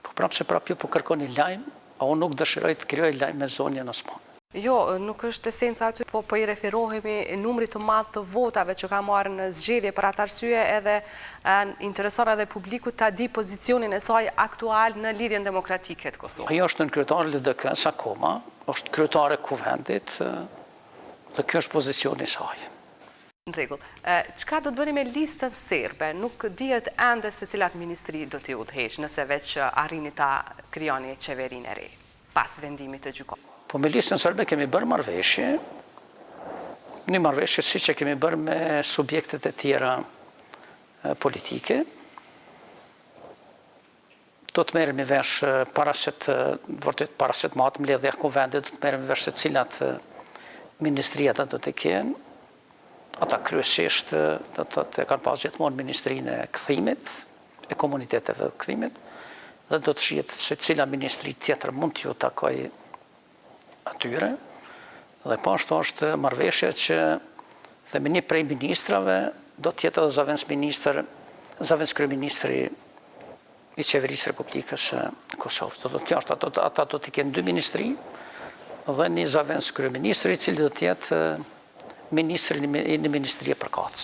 Po prapë ju po kërkoni lajm, a unë nuk dëshiroj të krijoj lajm me zonjën Osmani.
Jo, nuk është esenca aty, po i referohemi numrit të madh të votave që ka marrë në zgjedhje për atë arsye edhe intereson edhe publiku ta di pozicionin e saj aktual në lidhjen demokratike të Kosovës.
Ajo është në kryetare LDK-s akoma, është kryetare Kuvendit dhe kjo është pozicioni i saj.
Në rregull. Çka do të bëni me listën serbe? Nuk dihet ende se cilat ministri do t'i udhëheq nëse veç arrini ta krijoni qeverinë e re pas vendimit të gjykatës.
Po me listën serbe kemi bërë marrëveshje, një marrëveshje siç e kemi bërë me subjektet e tjera politike. Do të merremi vesh para se të matë mbledhja e Kuvendit, do të merremi vesh se cilat ministria do të kenë. Ata kryesisht do të kanë pas gjithmonë ministrinë e kthimit, e komuniteteve të kthimit, dhe do të shihet se cila ministri tjetër mund t'ju takoj atyre. Dhe po ashtu është marrëveshje që themi një prej ministrave do të jetë edhe zavendës kryeministri i qeverisë Republikës Kosovës. Ata do të kenë 2 ministri dhe një zavendës kryeministri i cili do të jetë ministri në ministri e përkatës.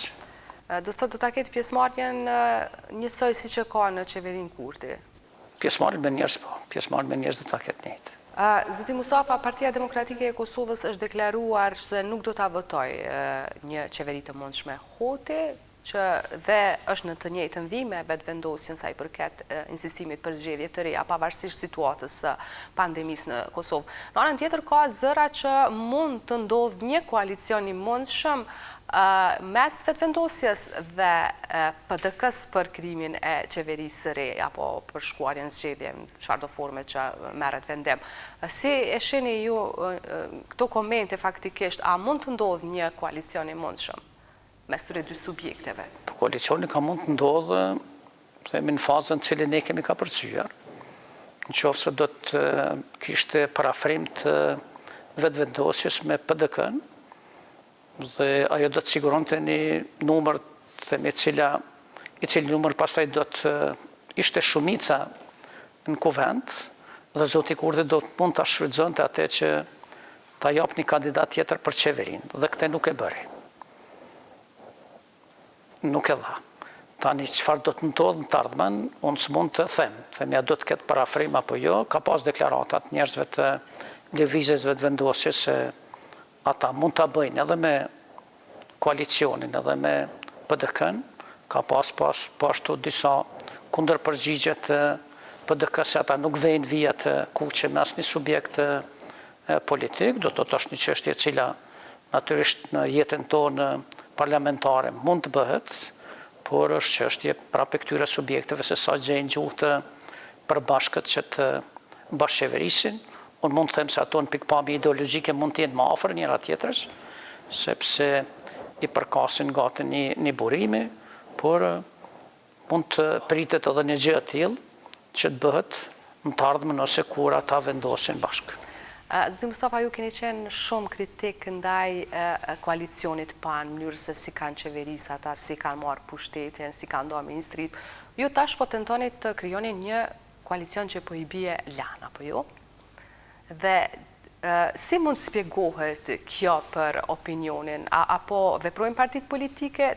Do të thotë do ta ketë pjesëmarrjen njësoj siç e ka në qeverinë Kurti.
Pjesëmarrjen me njerëz po, pjesëmarrjen me njerëz do ta ketë njëjtë.
Zoti Mustafa, Partia Demokratike e Kosovës është deklaruar se nuk do ta votojë një qeveri të mundshme hoti, që dhe është në të njëjtën vijim me vetëvendosjen sa i përket insistimit për zgjedhje të reja pavarësisht situatës së pandemisë në Kosovë. Në anën tjetër ka zëra që mund të ndodhë një koalicion i mundshëm mes vetëvendosjes dhe PDK-s për krijimin e qeverisë së re apo për shkuarjen në zgjedhje në çfarëdo forme që merret vendim. Si e shihni ju këto komente faktikisht, a mund të ndodhë një koalicion i mundshëm mes këtyre 2 subjekteve?
Koalicioni ka mund të ndodhë në fazën në cilën ne kemi ka përcyer. Nëse do të kishte parafrim të vetëvendosjes me PDK-n, dhe ajo do të siguronte një numër, themi, i cili numër pastaj do të ishte shumica në kuvend, dhe zoti Kurti do të mund ta shfrytëzonte atë që ta jap një kandidat tjetër për qeverinë, dhe këtë nuk e bëri. Nuk e dha. Tani çfarë do të ndodhë në të ardhmen, unë s'mund të them. Themi, a do të ketë parafrim apo jo, ka pas deklaratat njerëzve të lëvizjes vetëvendosjes se ata mund ta bëjnë edhe me koalicionin, edhe me PDK-n, ka pas ashtu disa kundërpërgjigje të PDK-s se ata nuk vejnë vija të kuqe me asnjë subjekt politik, do të thotë është një çështje e cila natyrisht në jetën tonë parlamentare mund të bëhet, por është çështje prapë këtyre subjekteve se sa gjejnë gjuhë të përbashkët që të bashkëqeverisin. Unë mund të them se ato në pikpamje ideologjike mund të jenë më afër njëra tjetrës, sepse i përkasin gati një burimi, por mund të pritet edhe një gjë e tillë që të bëhet në të ardhmen ose kur ata vendosin bashkë.
Zoti Mustafa, ju keni qenë shumë kritik ndaj koalicionit PAN, mënyrë se si kanë qeverisë ata, si kanë marrë pushtetin, si kanë ndarë ministrit. Ju tash po tentoni të krijoni një koalicion që po i bie lana, apo jo? Dhe si mund spjegohet kjo për opinionin? Apo veprojnë partitë politike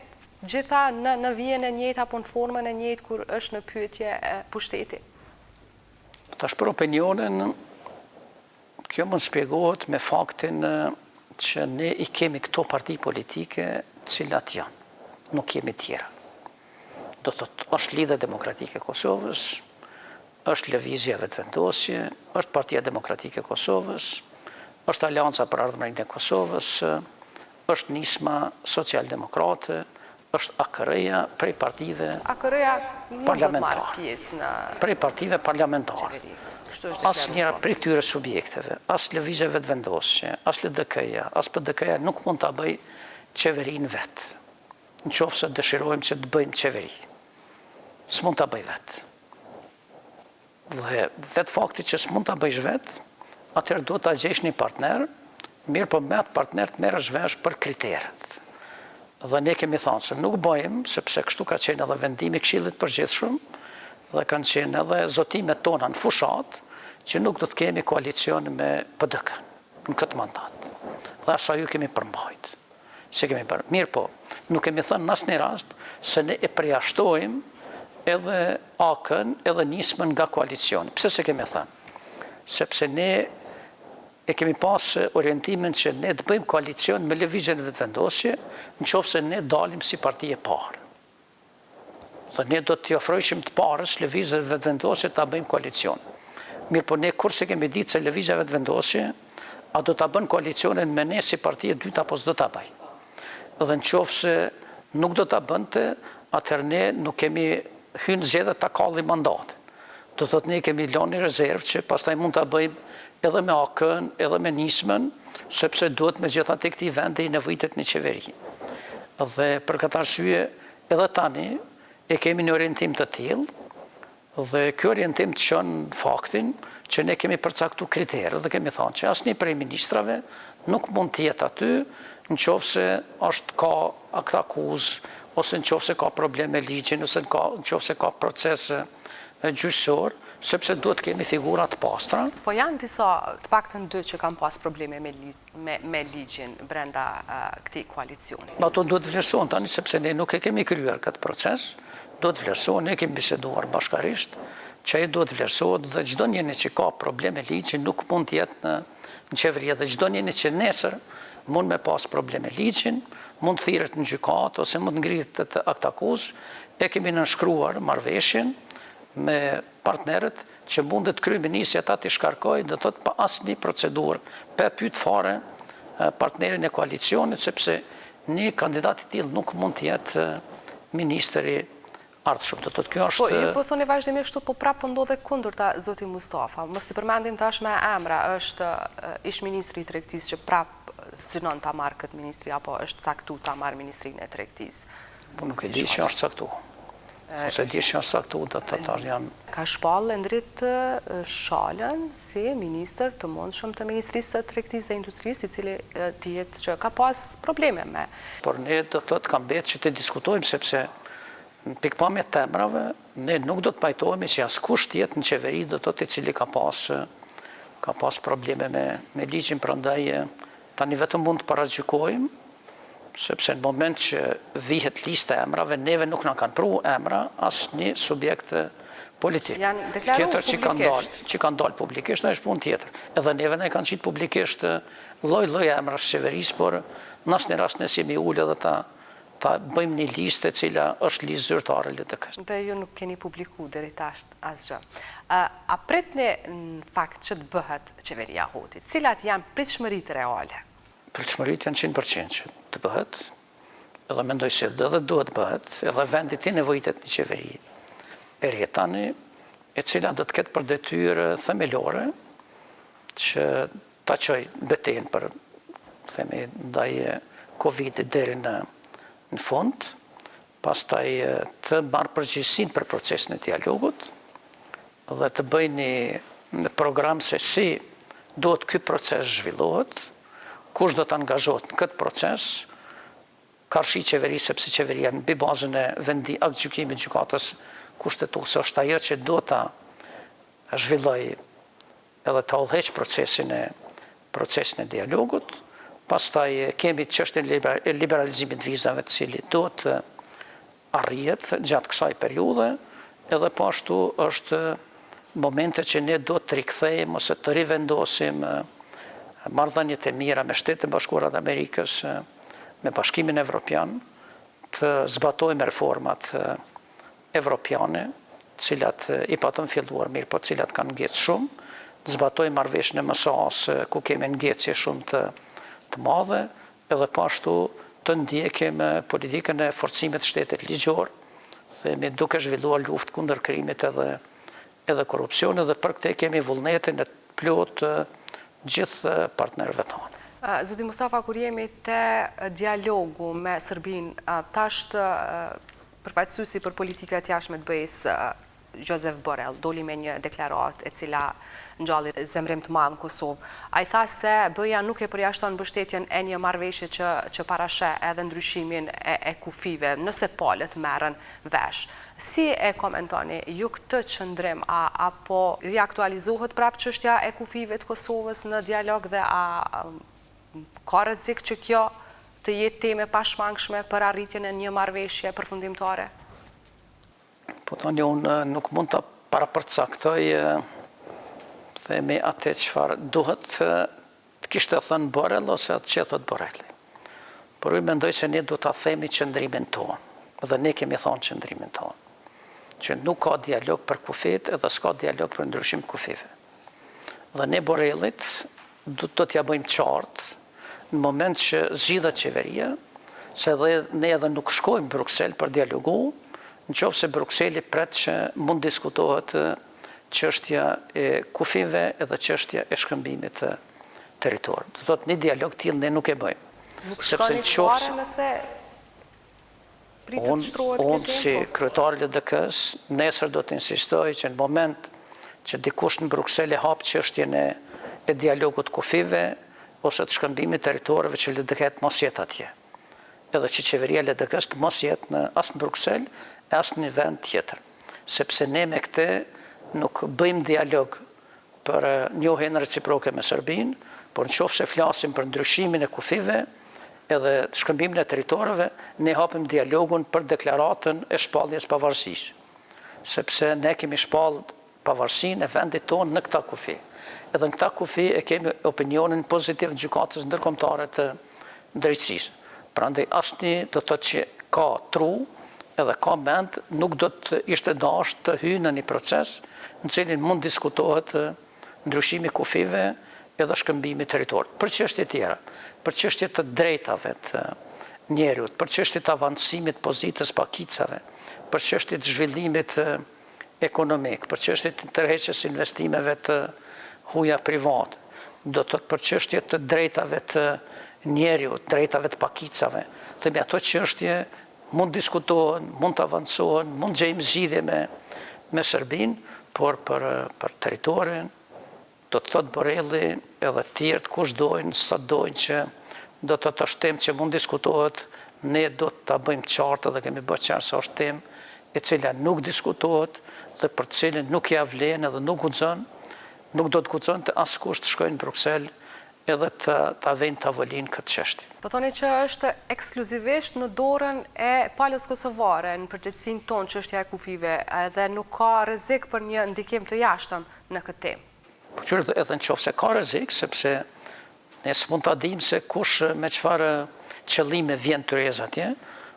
gjitha në vijën e njëjtë apo në formën e njëjtë kur është në pyetje pushteti?
Tash për opinionin, kjo mund spjegohet me faktin që ne i kemi këto parti politike cilat janë, nuk kemi tjera. Do të thotë, është Lidhja Demokratike e Kosovës, është Lëvizja Vetëvendosje, është Partia Demokratike e Kosovës, është Alianca për Ardhmërinë e Kosovës, është Nisma Socialdemokrate, është AKR-ja prej partive parlamentare. Prej partive parlamentare. As njëra prej këtyre subjekteve, as Lëvizja Vetëvendosje, as LDK-ja, as PDK-ja nuk mund ta bëj qeverinë vetë. Në qoftë se dëshirojmë që të bëjmë qeveri. S'mund ta bëj vetë. Dhe vetë fakti që s'mund ta bëjsh vetë, atëherë duhet ta gjesh një partner, mirë po me atë partner të merresh vesh për kriteret. Dhe ne kemi thënë se nuk bëjmë, sepse kështu ka qenë edhe vendimi i Këshillit Përgjithshëm, dhe kanë qenë edhe zotimet tona në fushat, që nuk do të kemi koalicion me PDK-n në këtë mandat. Dhe asa ju kemi përmbajt. Mirë po, nuk kemi thënë në asnjë rast se ne e përjashtojmë edhe AK-n, edhe Nismën nga koalicioni. Pse se kemi thënë? Sepse ne e kemi pas orientimin që ne të bëjmë koalicion me Lëvizjen e Vetëvendosje, nëse ne dalim si parti e parë. Dhe ne do t'i ofrojshim të parës Lëvizjen e Vetëvendosje ta bëjmë koalicion. Mirë po ne kurse kemi ditë se Lëvizja e Vetëvendosje a do ta bën koalicionin me ne si parti e dytë apo s'do ta bëj. Dhe nëse nuk do ta bënte, atëherë ne nuk kemi hyrë zgjedhje ta kallim mandatin. Do thotë ne kemi lënë rezervë që pastaj mund ta bëjmë edhe me AK-n, edhe me Nismën, sepse duhet megjithatë këtij vendi i nevojitet një qeveri. Dhe për këtë arsye edhe tani e kemi një orientim të tillë, dhe ky orientim të çon faktin që ne kemi përcaktuar kritere dhe kemi thënë që asnjë prej ministrave nuk mund të jetë aty nëse është ka aktakuzë ose nëse ka probleme ligjin ose nëse ka proces gjyqësor, sepse duhet kemi figura të pastra.
Po janë disa, të paktën 2 që kanë pas probleme me ligjin brenda këtij koalicioni.
Ato duhet vlerësohen tani sepse ne nuk e kemi kryer këtë proces, duhet vlerësohen, ne kemi biseduar bashkarisht, që ai duhet vlerësohet dhe çdo njeri që ka probleme ligji nuk mund të jetë në qeveri dhe çdo njeri që nesër mund me pas probleme ligjin, mund të thirret në gjykatë ose mund ngrihet aktakuzë, e kemi nënshkruar marrëveshjen me partnerët që mundet kryeministri ata të shkarkojë, do thotë pa asnjë procedurë, pa pyet fare partnerin e koalicionit, sepse një kandidat i tillë nuk mund të jetë ministri ardhshëm. Do thotë kjo është.
Po ju po thoni vazhdimisht kështu, po prapë ndodhe kundërta zoti Mustafa. Mos i përmendim tash me emra, është ish ministri i tregtisë që prapë synon ta marrë këtë ministri apo është caktuar ta marrë ministrinë e tregtisë.
Po nuk e di që është caktuar. Ose di që është caktuar, do të thotë janë.
Ka shpallë ndrit Shalën si ministër të mundshëm të Ministrisë së Tregtisë dhe Industrisë, i cili dihet që ka pas probleme me.
Por ne do të thotë kam betë që të diskutojmë sepse në pikpamje të emrave ne nuk do të pajtohemi që askush tjetër në qeveri do të thotë i cili ka pas probleme me ligjin, prandaj tani vetëm mund të paragjykojmë, sepse në moment që vihet lista e emrave, neve nuk na kanë pru emra asnjë subjekt politik.
Janë deklaruar publikisht.
Që kanë dalë publikisht, është punë tjetër. Edhe neve ne kanë qitë publikisht lloj-lloj emrash qeverisë, por në asnjë rast ne jemi ulë dhe ta bëjmë një listë e cila është listë zyrtare LDK-s.
Dhe ju nuk keni publiku deri tash asgjë. A pritni në fakt që të bëhet qeveria Hotit? Cilat janë pritshmëritë reale?
Pritshmëritë janë 100% që të bëhet, edhe mendoj se edhe duhet bëhet, edhe vendi ti nevojitet një qeveri e re tani, e cila do të ketë për detyrë themelore që ta qoj betejën për, themi, ndaj Covid-it deri në fund, pastaj të marrë përgjegjësinë për procesin e dialogut dhe të bëjnë një program se si duhet ky proces zhvillohet, kush do të angazhohet në këtë proces, karshi qeveri, sepse qeveria në mbi bazën e gjykimit gjykatës kushtetuese është ajo që do ta zhvilloj edhe ta udhëheq procesin e dialogut. Pastaj kemi çështjen e liberalizimit të vizave, të cili do të arrihet gjatë kësaj periudhe, edhe po ashtu është momente që ne do të rikthejmë ose të rivendosim marrëdhëniet e mira me Shtetet e Bashkuara të Amerikës, me Bashkimin Evropian, të zbatojmë reformat evropiane, cilat i patën filluar mirë, po cilat kanë ngecë shumë, të zbatojmë marrëveshjen e MSA-s, ku kemi ngecje shumë të madhe, edhe po ashtu të ndjekim politikën e forcimit të shtetit ligjor, themi duke zhvilluar luftë kundër krimit edhe korrupsionit, dhe për këtë kemi vullnetin e plot gjithë partnerëve tonë.
Zoti Mustafa, kur jemi te dialogu me Serbinë, tash përfaqësuesi për politika të jashtme të BE-s, Joseph Borrell, doli me një deklaratë e cila ngjalli zemrim të madh në Kosovë. Ai tha se BE-ja nuk e përjashton mbështetjen e një marrëveshje që parasheh edhe ndryshimin e kufive, nëse palët merren vesh. Si e komentoni ju këtë qëndrim, apo riaktualizohet prapë çështja e kufive të Kosovës në dialog dhe ka rrezik që kjo të jetë temë pashmangshme për arritjen e një marrëveshje përfundimtare?
Po tani unë nuk mund të parapërcaktoj themi atë çfarë duhet të kishte thënë Borrell ose atë që thot Borrelli. Por unë mendoj se ne duhet ta themi qëndrimin tonë, dhe ne kemi thonë qëndrimin tonë, që nuk ka dialog për kufit edhe s'ka dialog për ndryshim kufive. Dhe ne Borrellit do t'ja bëjmë qartë në moment që zgjidhet qeveria, se ne edhe nuk shkojmë në Bruksel për dialogu, në qoftë se Brukseli pret që mund diskutohet çështja e kufive edhe çështja e shkëmbimit të territorit. Do thotë një dialog tillë ne nuk e bëjmë.
Nuk shkoni fare nëse pritet të shtrohet kjo temë?
Unë si kryetari i LDK-s nesër do të insistoj që në moment që dikush në Bruksel e hap çështjen e dialogut kufive ose të shkëmbimit territorëve, që LDK-t mos jetë atje. Edhe që qeveria LDK-s të mos jetë as në Bruksel e as në një vend tjetër. Sepse ne me këtë nuk bëjmë dialog për njohjen reciproke me Serbinë, por nëse flasim për ndryshimin e kufive edhe të shkëmbimin e territorëve, ne hapim dialogun për deklaratën e shpalljes pavarësisë. Sepse ne kemi shpallur pavarësinë e vendit tonë në këta kufi. Edhe në këta kufi e kemi opinionin pozitiv në gjykatës ndërkombëtare të drejtësisë. Prandaj asnjë do të thotë që ka tru edhe ka mend, nuk do të ishte dashur të hyjë në një proces në cilin mund diskutohet ndryshimi kufive edhe shkëmbimi territorit. Për çështje tjera, për çështje të drejtave të njerëzit, për çështje të avancimit pozitës pakicave, për çështje të zhvillimit ekonomik, për çështje të tërheqjes investimeve të huaja privat, do të thotë për çështje të drejtave të njerëzit, drejtave të pakicave, themi ato çështje mund diskutohen, mund të avancohen, mund gjejmë zgjidhje me Serbinë, por për territorin do të thotë Borrelli edhe të tjerë kush dojnë, sa dojnë që do të është temë që mund diskutohet, ne do të ta bëjmë qartë dhe kemi bërë qartë se është temë e cila nuk diskutohet dhe për të cilën nuk ja vlen edhe nuk guxon, nuk do të guxon të askush të shkojnë në Bruksel edhe ta vënë tavolinë këtë çështje.
Po thoni që është ekskluzivisht në dorën e palës kosovare, në përgjithësinë tonë çështja e kufive, edhe nuk ka rrezik për një ndikim të jashtëm në këtë temë.
Po qërë edhe në qofë se ka rrezik, sepse ne s'mund ta dimë se kush me çfarë qëllime vjen tërez atje,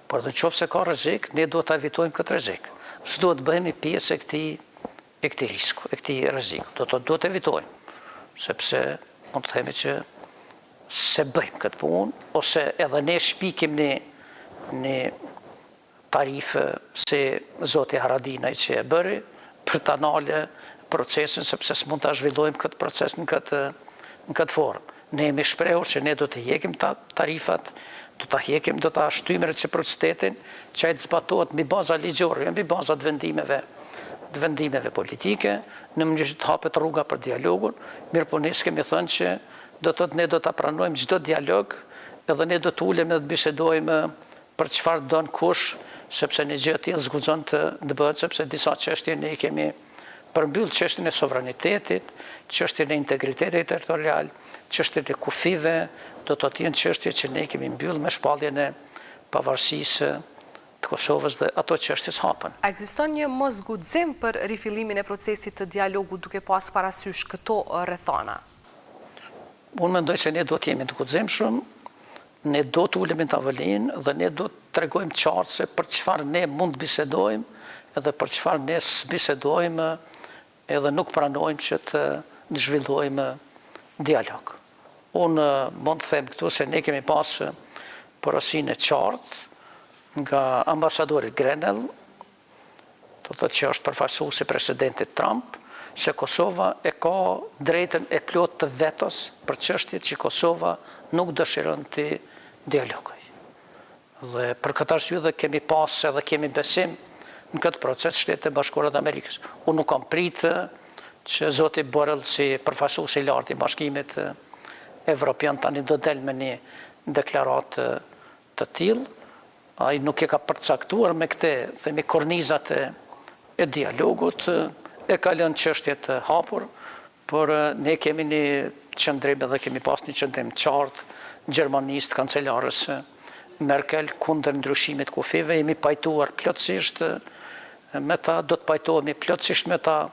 por në qofë se ka rrezik, ne duhet ta evitojmë këtë rrezik. S'duhet bëhemi pjesë e këtij risku, e këtij rreziku. Do të evitojmë, sepse mund të themi që se bëjmë këtë punë, ose edhe ne shpikim një tarifë si zoti Haradinaj që e bëri, për të nale procesin, sepse s'mund të zhvillojmë këtë proces në këtë në këtë formë. Ne jemi shprehur që ne do të hekim tarifat, do të shtyjmë reciprocitetin, që ai të zbatohet mbi baza ligjore, jo mbi baza të vendimeve politike, në mënyrë që të hapet rruga për dialogun, mirë po ne s'kemi thënë që ne do ta pranojmë çdo dialog, edhe ne do të ulemi dhe të bisedojmë për çfarë don kush, sepse një gjë e tillë zguxon të bëhet, sepse disa çështje ne i kemi përmbyll, çështjen e sovranitetit, çështjen e integritetit territorial, çështjet e kufive, do të jenë çështje që ne kemi mbyll me shpalljen e pavarësisë të Kosovës dhe ato çështje s'hapen.
A ekziston një mosguxim për rifillimin e procesit të dialogut duke pas parasysh këto rrethana?
Unë mendoj se ne do të jemi të guximshëm, ne do të ulemi në tavolinë dhe ne do të tregojmë qartë se për çfarë ne mund të bisedojmë edhe për çfarë ne s'bisedojmë edhe nuk pranojmë që të zhvillojmë dialog. Unë mund të them këtu se ne kemi pas porosinë e qartë nga ambasadori Grenell, do të thotë që është përfaqësuesi i presidentit Trump, se Kosova e ka drejtën e plot të vetos për çështjet që Kosova nuk dëshiron të dialogoj. Dhe për këtë arsye dhe kemi pas edhe kemi besim në këtë proces Shtetet e Bashkuara të Amerikës. Unë nuk kam pritë që zoti Borrell si përfaqësues i lartë i Bashkimit Evropian tani do del me një deklaratë të tillë. Ai nuk e ka përcaktuar me këte, themi, kornizat e dialogut, e ka lënë çështjet të hapur, por ne kemi një qëndrim edhe kemi pas një qëndrim qartë gjermanistë, kancelarës Merkel kundër ndryshimit kufive, jemi pajtuar plotësisht me ta, do të pajtohemi plotësisht me ta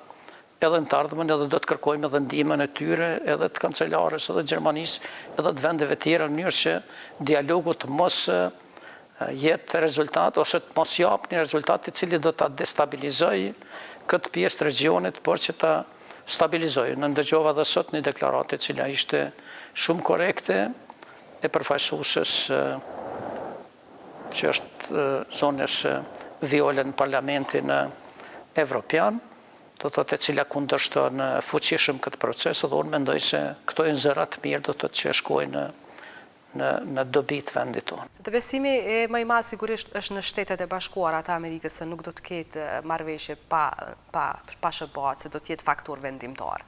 edhe në të ardhmen, edhe do të kërkojmë edhe ndihmën e tyre, edhe të kancelarës, edhe Gjermanisë, edhe të vendeve tjera, në mënyrë që dialogu të mos jetë rezultat, ose të mos jap një rezultat i cili do ta destabilizojë këtë pjesë të regionit, por që ta stabilizojë. Në ndëgjova dhe sot një deklaratë e cila ishte shumë korekte e përfaqësuesës që është zonës Viole në Parlamentin Evropian, do të thotë e cila kundërshton fuqishëm këtë proces, dhe unë mendoj se këto janë zëra të mirë do të thotë që shkojnë në dobi të vendit tonë.
Të besimi më i madh sigurisht është në Shtetet e Bashkuara të Amerikës, se nuk do të ketë marrëveshje pa shërbëtar, se do të jetë faktor vendimtar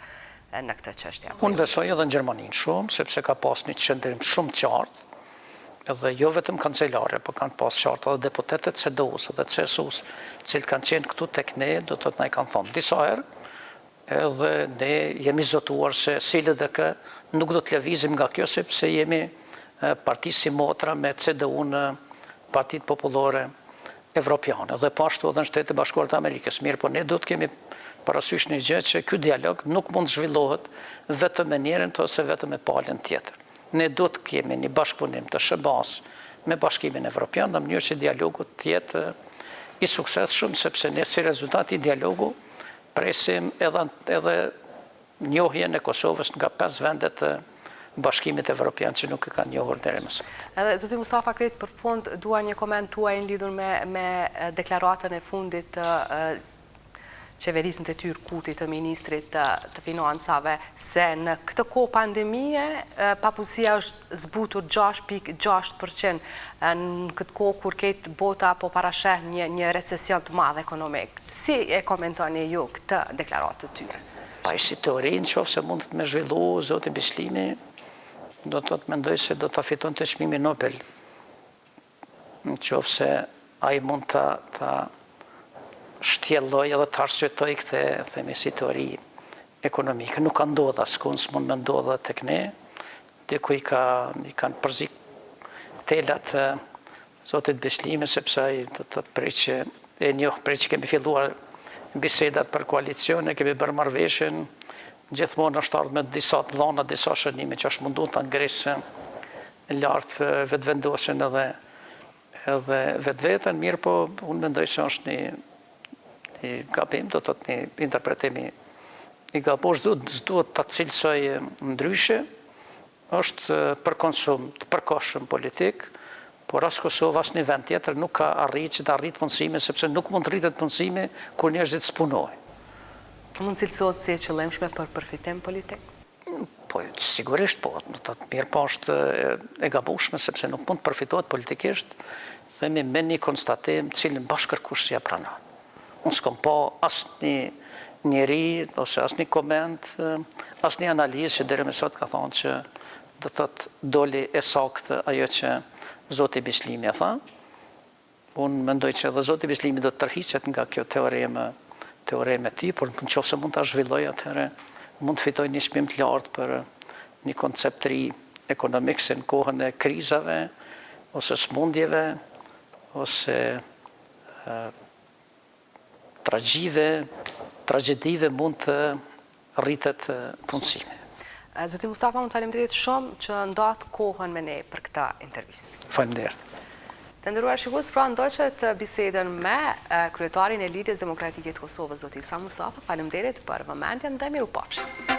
në këtë çështje.
Unë besoj edhe në Gjermaninë shumë, sepse ka pas një qëndrim shumë qartë, edhe jo vetëm kancelare, por kanë pas qartë edhe deputetët CDU-s dhe CSU-s, cilët kanë qenë këtu tek ne, do të thotë na i kanë thonë disa herë, edhe ne jemi zotuar se si LDK nuk do të lëvizim nga kjo, sepse jemi parti si motra me CDU-n, Partitë Popullore Evropiane, dhe pashtu edhe në Shtetet e Bashkuara të Amerikës. Mirë, po ne do të kemi parasysh një gjë që ky dialog nuk mund të zhvillohet vetëm me njërin ose vetëm me palën tjetër. Ne do të kemi një bashkëpunim të shëbas me Bashkimin Evropian në mënyrë që dialogu të jetë i suksesshëm, sepse ne si rezultat i dialogu presim edhe njohjen e Kosovës nga 5 vendet të Bashkimit Evropian që nuk e kanë njohur deri më sot.
Edhe zoti Mustafa, krejt për fund dua një koment tuaj në lidhur me deklaratën e fundit të qeverisë në detyrë Kurtit të ministrit të financave, se në këtë kohë pandemie papuzia është zbutur 6.6% në këtë kohë kur ketë bota po parasheh një recesion të madh ekonomik. Si e komentoni ju këtë deklaratë të tyre?
Pa si teori, në qoftë se mund të me zhvillu zoti Bislimi, do të mendoj se do të fiton të çmimin Nobel. Në qoftë se ai mund të shtjelloj edhe të arsyetoj këtë, themi, si teori ekonomike. Nuk ka ndodhur askund, s'mund me ndodhur tek ne. Diku i kanë përzik telat zotit Bislimi, sepse ai do të preqë e njoh prej që kemi filluar bisedat për koalicione, kemi bërë marrëveshjen, gjithmonë është ardhur me disa të dhëna, disa shënime që është munduar ta ngrisë lart vetëvendosin edhe vetveten, mirë po unë mendoj se është një gabim, do të thotë një interpretim i gabuar, duhet ta cilësoj ndryshe, është për konsum të përkohshëm politik, por as Kosova as një vend tjetër nuk ka arritë që të arrit punësime, sepse nuk mund të rritet punësime kur njerëzit s'punojnë.
Mund cilësohet si e qëllimshme për përfitim politik?
Po, sigurisht po, mirë po është e gabueshme sepse nuk mund të përfitohet politikisht, themi me një konstatim cilin bashkërkush si e pranon. Unë s'kam pa asnjë njeri ose asnjë koment, asnjë analizë që deri më sot ka thonë që do të thotë doli e saktë ajo që Zoti Bislimi e tha. Unë mendoj që edhe Zoti Bislimi do të tërhiqet nga kjo teoreme e tij, por nëse mund ta zhvilloj atëherë mund të fitoj një çmim të lartë për një koncept të ri ekonomik se në kohën e krizave, ose smundjeve, ose tragjedive mund të rritet punësimi.
Zoti Mustafa, unë faleminderit shumë që ndatë kohën me ne për këtë intervistë.
Faleminderit.
Të nderuar shikues, pra ndoqët bisedën me kryetarin e Lidhjes Demokratike të Kosovës, zoti Mustafa. Faleminderit për vëmendjen dhe mirupafshim.